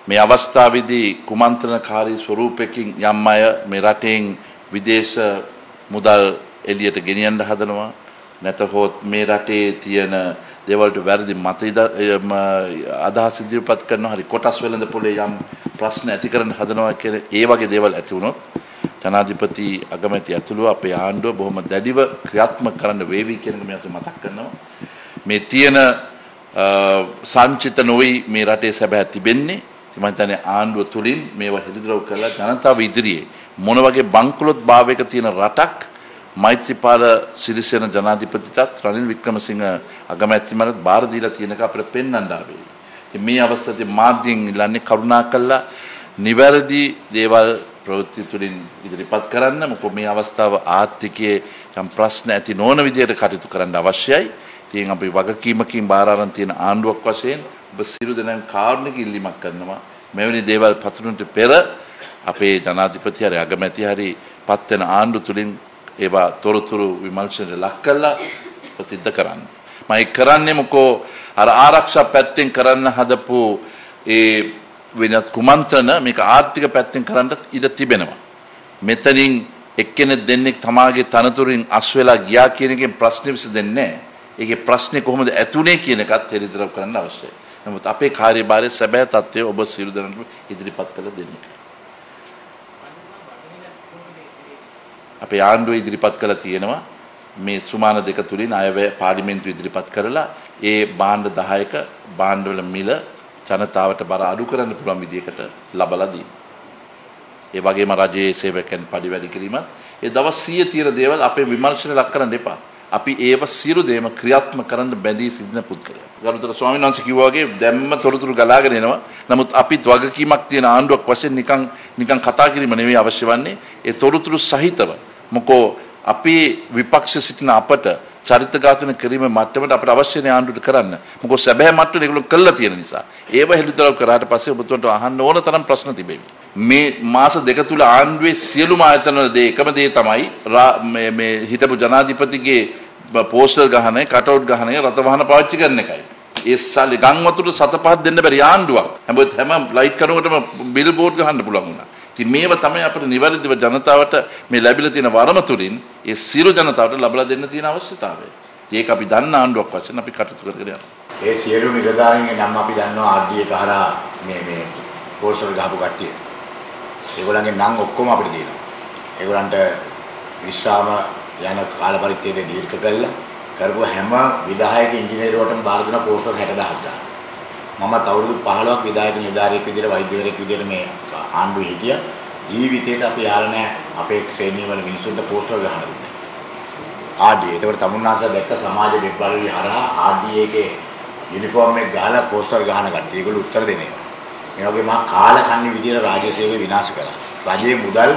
මේ අවස්ථාවේදී කුමන්ත්‍රණකාරී ස්වරූපයකින් යම් අය මේ රටෙන් විදේශ මුදල් එළියට ගෙනියන්න හදනවා. නැතහොත් මේ රටේ තියෙන දේවල්ට වැරදි මත අදහස් ඉදිරිපත් කරනවා. හරි කොටස් වෙළඳ පොලේ යම් ප්‍රශ්න ඇති කරන්න හදනවා කියලා ඒ වගේ දේවල් ඇති වුණොත් ජනාධිපති අගමැති ඇතුළු අපේ ආණ්ඩුව බොහොම දැඩිව ක්‍රියාත්මක කරන්න වේවි කියන එක මම මතක් කරනවා. මේ තියෙන සංචිත නොවි මේ රටේ සැබෑ තිබෙන්නේ. මම හිතන්නේ ආණ්ඩුව තුලින් මේවා හෙළිදරව් කරලා ජනතාව ඉදිරියේ මොන වගේ බංකොලොත් භාවයක තියෙන රටක් මෛත්‍රීපාල සිරිසේන ජනාධිපතිටත් රනිල් වික්‍රමසිංහ අගමැතිතුමාට බාර දීලා තියෙන එක අපිට පෙන්වන්න ආවේ. ඉතින් මේ අවස්ථාවේ මාධ්‍යයෙන් ඉල්ලන්නේ කරුණාකරලා නිවැරදි දේවල් ප්‍රවෘත්ති තුලින් ඉදිරිපත් කරන්න. මොකද මේ අවස්ථාව ආර්ථිකයේ යම් ප්‍රශ්න ඇති නොවන විදිහට කටයුතු කරන්න අවශ්‍යයි. ඉතින් අපි වගකීමකින් බාර අරන් තියෙන ආණ්ඩුවක් වශයෙන් ඔබ සියලු දෙනාම කාරුණික ඉල්ලීමක් කරනවා. මෙවැනි දේවල් පතුරවන්නට පෙර අපේ ජනාධිපති හරි අගමැති හරි පත් වෙන ආණ්ඩුව තුලින් ඒවා තොරතුරු විමර්ශනයට ලක් කරලා ප්‍රසිද්ධ කරන්න. මම ඒක කරන්නේ මොකෝ අර ආරක්ෂා පැත්තෙන් කරන්න හදපු ඒ වෙනත් කුමන්ත්‍රණ මේක ආර්ථික පැත්තෙන් කරන්න ඉඩ තිබෙනවා. මෙතනින් එක්කෙනෙක් දෙන්නෙක් තමාගේ තනතුරින් අස් වෙලා ගියා කියන එකෙන් ප්‍රශ්නේ විසඳෙන්නේ නැහැ. ඒකේ ප්‍රශ්නේ කොහොමද ඇතුනේ කියන එකත් හෙළිදරව් කරන්න අවශ්‍යයි. නමුත් අපේ කාර්යභාරයේ සැබෑ තත්ත්වය ඔබ සියලු දෙනාට ඉදිරිපත් කළ දෙන්න. අපේ ආණ්ඩුව ඉදිරිපත් කළා තියෙනවා මේ සුමාන දෙක තුලින් අයවැය පාර්ලිමේන්තුව ඉදිරිපත් කරලා ඒ භාණ්ඩ 10ක භාණ්ඩවල මිල ජනතාවට බර අඩු කරන්න පුළුවන් විදිහකට ලබලා දී. ඒ වගේම රජයේ සේවකයන් පඩි වැඩි කිරීමත් ඒ දවස් 100 තියෙන දේවල් අපේ විමර්ශනය ලක් කරන්න එපා. අපි ඒව සියලු දේම ක්‍රියාත්මක කරන්න බැඳී සිටින පුද්ගලයා. ගරුතර ස්වාමීන් වහන්සේ කිව්වා වගේ දැම්ම තොරතුරු ගලාගෙන එනවා. නමුත් අපිත් වගකීමක් තියෙන ආණ්ඩුවක් වශයෙන් නිකන් කතා කිරීම නෙවෙයි අවශ්‍ය වන්නේ. ඒ තොරතුරු සහිතව මොකෝ අපේ විපක්ෂ සිටින අපට චරිත ඝාතන කිරීම මට්ටමට අපිට අවශ්‍ය නැහැ ආණ්ඩුවට කරන්න. මොකෝ සැබෑ මට්ටමේ ඒගොල්ලෝ කළා තියෙන නිසා. ඒව හෙළිදරව් කරාට පස්සේ ඔබතුන්ට අහන්න ඕන තරම් ප්‍රශ්න තිබෙවි. මේ මාස දෙක තුල ආණ්ඩුවේ සියලුම ආයතනවල එකම දේ තමයි මේ හිටපු ජනාධිපතිගේ පෝස්ටර් ගහන්නේ කටවුට් ගහන්නේ රථවාහන පාවිච්චි කරන එකයි. ඒ සල්ලි ගම් වතුර 7-5 දෙන්න බැරි ආණ්ඩුවක්. හැම ලයිට් කරුවකටම බිල් බෝඩ් ගහන්න පුළුවන් වුණා. ඉතින් මේව තමයි අපිට නිවැරදිව ජනතාවට මේ ලැබිලා තියෙන වරම තුලින් ඒ සියලු ජනතාවට ලබා දෙන්න තියෙන අවශ්‍යතාවය. ඒක අපි දන්න ආණ්ඩුවක් වශයෙන් අපි කටයුතු කරගෙන යනවා. ඒ සියලු නිලධාරීන්ගේ නම් අපි දන්නවා RDA කරා මේ පෝස්ටර් ගහපු කට්ටිය. ඒගොල්ලන්ගේ නම් ඔක්කොම අපිට දෙනවා. ඒගොල්ලන්ට විශ්‍රාම යන කාල පරිච්ඡේදය දීර්ඝ කළා. කරපු හැම විධායක ඉංජිනේරුවටම බාර දුන පෝස්ටර් 60000ක් ගන්න. මම අවුරුදු 15ක් විධායක නිලධාරියෙක් විදිහට වෛද්‍යවරයෙක් විදිහට මේ ආණ්ඩුවේ හිටියා. ජීවිතේට අපි යාලා නැහැ අපේ ශ්‍රේණිය වල මිනිස්සුන්ට පෝස්ටර් ගහන්න දුන්නේ. RDA. ඒකට තමුන්නාසලා දැක්ක සමාජ විප්ලවය හරහා RDA එකේ යුනිෆෝම් එක ගහලා පෝස්ටර් ගහන කට්ටිය. ඒගොල්ලෝ උත්තර දෙන්නේ. මේ වගේ මහා කාලකන්ණි විදිහට රාජ්‍ය සේවය විනාශ කළා. රජයේ මුදල්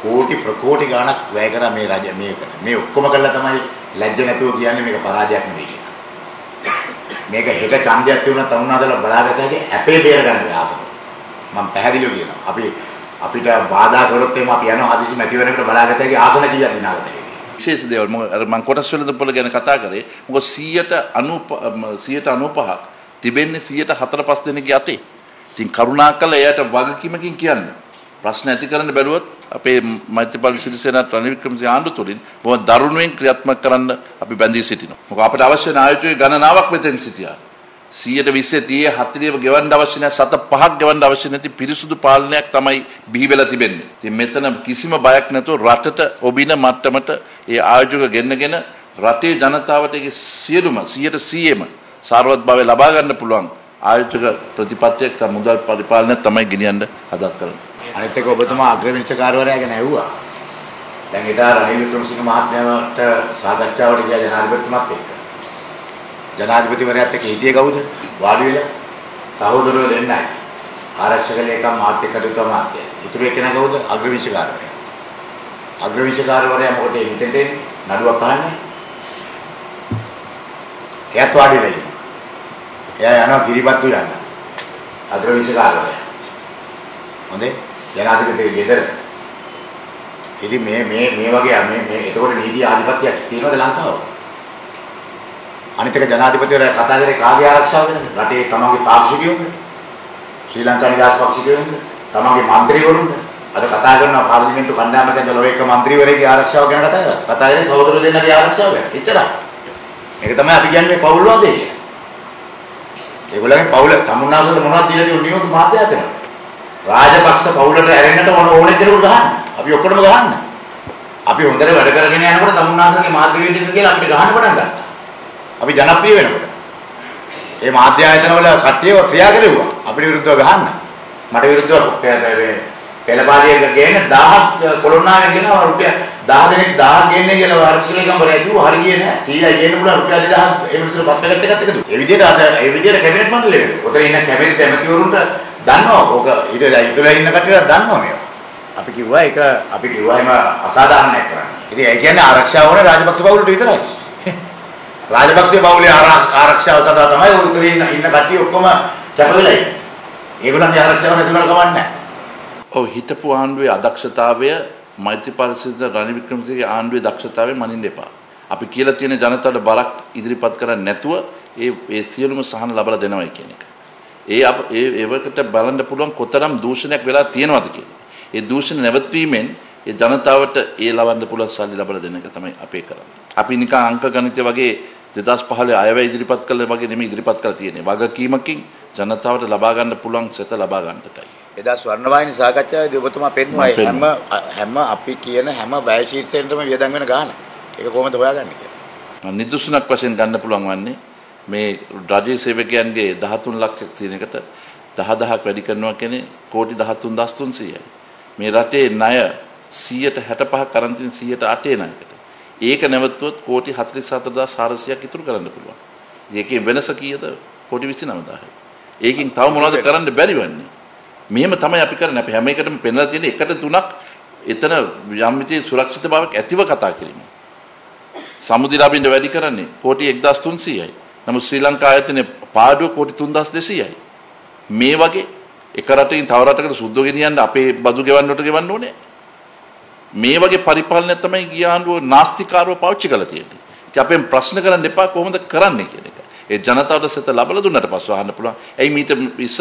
කෝටි ප්‍රකෝටි ගණක් වැය කරා මේ රජ මේකට. මේ ඔක්කොම කළා තමයි ලැජ්ජ නැතුව කියන්නේ මේක පරාජයක් නෙවෙයි කියලා. මේක හෙට ඡන්දයක් තියුණා තමුන්නාදලා බලාගත හැකි අපේ බේර ගන්න ආසම. මම පැහැදිලිව කියනවා. අපිට බාධා කරොත් එimhe අපි යනවා හදිසි මැතිවරණයකට බලාගත හැකි ආසන කීයක් දිනාගත හැකි. විශේෂ දේවල් මම කොටස් වෙළඳ පොළ ගැන කතා කරේ. මොකද 195ක් තිබෙන්නේ 104-5 දෙනෙක්ගේ අතේ. ඉතින් කරුණාකරලා එයාට වගකීමකින් කියන්න. ප්‍රශ්න ඇති කරන්න බැලුවොත් අපේ මෛත්‍රීපාල සිරිසේනත් රනිල් වික්‍රමසිංහ ආණ්ඩුව තුලින් බොහොම දරුණුවෙන් ක්‍රියාත්මක කරන්න අපි බැඳී සිටිනවා. මොකද අපිට අවශ්‍ය නායකයෝ ගණනාවක් මෙතෙන් සිටියා. 120 30 40 ගෙවන්න අවශ්‍ය නැහැ 7-5ක් ගෙවන්න අවශ්‍ය නැති පිරිසුදු පාලනයක් තමයි බිහි වෙලා තිබෙන්නේ. ඉතින් මෙතන කිසිම බයක් නැතුව රටට ඔබින මට්ටමට ඒ ආයෝජක ගෙන්නගෙන රටේ ජනතාවට ඒ සියලුම 100%ම සාර්වත්භාවය ලබා ගන්න පුළුවන් ආයෝජක ප්‍රතිපත්තියක් මුදල් පරිපාලනය තමයි ගෙනියන්න හදත් කරන්නේ. අනිත් එක ඔබතුමා අග්‍රවිනිශ්චයකාරවරයා ගැන ඇහුවා. දැන් එදා රනිල් වික්‍රමසිංහ මහත්මයාට සාකච්ඡාවට ගියා ජනාධිපතිතුමාත් එක්ක. ජනාධිපතිවරයාත් එක්ක හිටියේ කවුද? වාඩි වෙලා සහෝදරයෝ දෙන්නයි. ආරක්ෂක ලේකම් මාත්‍ය කටයුතු අමාත්‍ය. ඉතුරු එක්කෙනා කවුද? අග්‍රවිනිශ්චයකාරවරයා. අග්‍රවිනිශ්චයකාරවරයා මොකටද හිතෙන්ට නඩුවක් අහන්නේ? එයාත් වාඩි වෙලා ඉන්නවා. එයා යනවා කිරිබත්තු යන්න. අග්‍රවිනිශ්චයකාරවරයා. හොඳේ? ජනාධිපතිගේ ගෙදර. ඉතින් මේ වගේ මේ එතකොට නීති ආධිපත්‍යයක් තියෙනවද ලංකාව? අනිත් එක ජනාධිපතිවරයා කතා කරේ කාගේ ආරක්ෂාවද? රටේ තමන්ගේ පාර්ශ්විකයෝද? ශ්‍රී ලංකා නිදහස් පක්ෂිකයන්ද තමන්ගේ മന്ത്രിවරුන්ද අද කතා කරන පාර්ලිමේන්තු කණ්ඩායමක ඉඳලා ඔය එක മന്ത്രിවරයෙක්ගේ ආරක්ෂාව ගැන කතා කරා. කතා කරේ සහෝදර දෙන්නගේ ආරක්ෂාව ගැන. එච්චරයි. මේක තමයි අපි කියන්නේ පවුල් වාදය. ඒගොල්ලන්ගේ පවුල තමුන්නාසල මොනවද දීලා තියෙන්නේ නියොත් මාත්‍යා කරනවා. රාජපක්ෂ පවුලට ඇරෙන්නට ඕනේ කෙනෙකුට ගහන්න. අපි ඔක්කොටම ගහන්න. අපි හොඳට වැඩ කරගෙන යනකොට තමුන්නාසලගේ මාධ්‍යවේදීන් කියලා අපිට ගහන්න පටන් ගත්තා. අපි ජනප්‍රිය වෙනකොට. මේ මාධ්‍ය ආයතනවල කට්ටියව ක්‍රියා කරුවා. අපිට විරුද්ධව ගහන්න. මට විරුද්ධව පෙළපාලිය ගේන 1000ක් කොළොන්නාවේ ගෙනවා රුපියල් 10 දෙනෙක් 1000ක් ගේන්නේ කියලා ආරක්ෂකලේ ගම්බරය කිව්වා. හරි ගියේ නෑ. 100යි ගේන්න පුළුවන් රුපියල් 2000 ඒ මිනිස්සු පත්පැකට් එකත් එකතු. ඒ විදිහට අද ඒ විදිහට කැබිනට් මණ්ඩලය වෙනවා. උතන ඉන්න කැබිනට් ඇමතිවරුන්ට දන්නවා. ඕක ඉතලා ඉන්න කට්ටියට දන්නවා මේවා. අපි කිව්වා එහෙම අසාධාරණයක් කරන්න. ඉතින් ඒ කියන්නේ ආරක්ෂාව ඕනේ රාජපක්ෂ පවුලට විතරයි. රාජපක්ෂ පවුලේ ආරක්ෂාව සඳහා තමයි ඔය උතන ඉන්න කට්ටිය ඔක්කොම කැප වෙලා ඉන්නේ. ඒගොල්ලන්ගේ ආරක්ෂාව නැතුනට කවන්නේ නැහැ. ඔව් හිටපු ආණ්ඩුවේ අදක්ෂතාවය මෛත්‍රීපාල සිරිසේන රනිල් වික්‍රමසිංහගේ ආණ්ඩුවේ දක්ෂතාවයෙන් මනින්න එපා. අපි කියලා තියෙන ජනතාවට බරක් ඉදිරිපත් කරන්නේ නැතුව ඒ සියලුම සහන ලබා දෙනවා කියන එක. ඒවකට බලන්න පුළුවන් කොතරම් දූෂණයක් වෙලා තියෙනවද කියලා. ඒ දූෂණ නැවැත්වීමෙන් ඒ ජනතාවට ඒ ලබන්න පුළුවන් සල්ලි ලබා දෙන එක තමයි අපේ කරන්නේ. අපි නිකන් අංක ගණිතය වගේ 2015 අයවැය ඉදිරිපත් කළා වගේ නෙමෙයි ඉදිරිපත් කරලා තියෙන්නේ. වගකීමකින් ජනතාවට ලබා ගන්න පුළුවන් සෙත ලබා ගන්නටයි. එදා ස්වර්ණවාහිනී සාකච්ඡාවේදී ඔබතුමා පෙන්වුවා හැම අපි කියන හැම වැය ශීර්ෂයෙන්ටම වියදම් වෙන ගාණ. ඒක කොහොමද හොයාගන්නේ කියලා. නිදසුනක් වශයෙන් ගන්න පුළුවන් වන්නේ මේ රජයේ සේවකයන්ගේ 13 ලක්ෂයක් තියෙන එකට 10000ක් වැඩි කරනවා කියන්නේ කෝටි 13300යි. මේ රටේ ණය 165ක් අරන් තියෙන 108 ණයකට. ඒක නැවතුනොත් කෝටි 44400ක් ඉතුරු කරන්න පුළුවන්. ඒකේ වෙනස කීයද? කෝටි 29000යි. ඒකෙන් තව මොනවද කරන්න බැරි වන්නේ? මෙහෙම තමයි අපි කරන්නේ. අපි හැම එකටම පෙන්නලා තියෙන එකට තුනක් එතන යම් විදිහේ සුරක්ෂිත බවක් ඇතිව කතා කිරීම. සමුදිලාබින්ද වැඩි කරන්නේ කෝටි 1300යි. නමුත් ශ්‍රී ලංකා ආයතනයේ පාඩුව කෝටි 3200යි. මේ වගේ එක රටකින් තව රටකට සුද්ධ ගෙනියන්න අපේ බදු ගෙවන්න ඕනේ. මේ වගේ පරිපාලනය තමයි ගිය ආණ්ඩුව නාස්තිකාරව පාවිච්චි කරලා තියෙන්නේ. ඉතින් අපෙන් ප්‍රශ්න කරන්න එපා කොහොමද කරන්නේ කියන එක. ඒ ජනතාවට සෙත ලබලා දුන්නට පස්ව අහන්න පුළුවන්. ඇයි මීට ඉස්සර